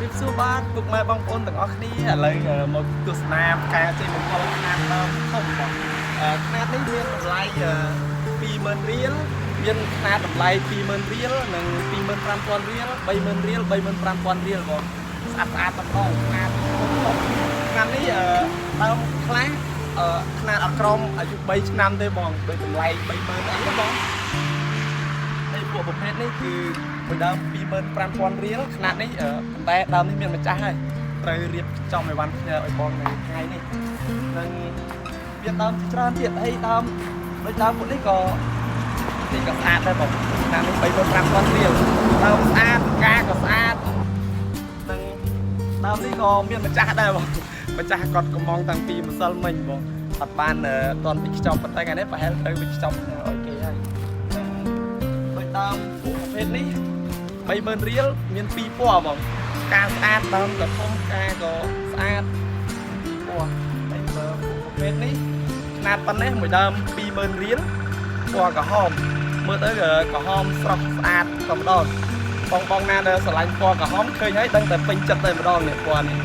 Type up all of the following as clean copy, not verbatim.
tiếp xúc bát buộc mai bong ôn từng óc đi lấy một tuột nam cái trên một con nam không bỏ nam đấy viên lại pi mơn riel viên nam lại pi mơn riel nâng pi mơn pram con riel bay mơn pram con riel còn sạch sạch tầm đó nam nam đấy tao khá nam ở trong ở chụp bay nam đây bong bay tầm lại bay mơn ấy đó bong đây bộประเภทนี้คือmình đam pi mơn pram con rielขนาดนี้แต่ดาวนี่មានម្ចាស់ហើយត្រូវរៀបចំឲ្យបានផ្ញើឲ្យបងនៅថ្ងៃនេះនឹងវាដើមច្រើនទៀតហើយដើមដូចដើមពួកនេះក៏ទីក៏ស្អាតដែរបងឆ្នាំនេះ3-5conរៀលដើមស្អាតកាក៏ស្អាតនឹងដើមនេះក៏មានម្ចាស់ដែរបងម្ចាស់គាត់កំងតាំងពីម្សិលមិញបងអត់បានតន់ពីខ្ចប់ប៉ុន្តែថ្ងៃនេះប្រហែលត្រូវពីខ្ចប់ឲ្យគេហើយដូចដើមពួកប្រភេទនេះ30000រៀលមាន2ពណ៌បងការស្អាតដើមក៏ធំការក៏ស្អាតពណ៌តែប្រភេទនេះขนาดប៉ុណ្ណេះមួយដើម20000រៀលពណ៌ក្រហមមើលទៅក្រហមស្រស់ស្អាតតែម្ដងបងណាដែលស្រឡាញ់ពណ៌ក្រហមឃើញហើយដឹងតែពេញចិត្តតែម្ដងនេះពណ៌នេះ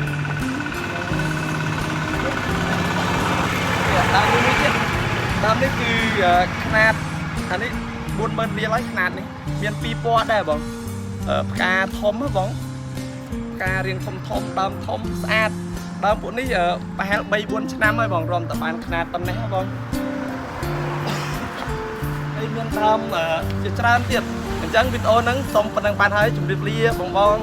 ដើមនេះទៀតដើមនេះគឺขนาดអានេះ40000រៀលហើយขนาดនេះមាន2ពណ៌ដែរបងផ្កាធំហ៎បងផ្ការៀងធំដើមធំស្អាតដើមពួកនេះប្រហែល 3-4 ឆ្នាំហើយបងរំតែបានຂະຫນាតប៉ុណ្ណេះហ៎បងហើយមានដើមជាច្រើនទៀតអញ្ចឹងវីដេអូហ្នឹងសូមប៉ុណ្្នឹងបានហើយជម្រាបលាបង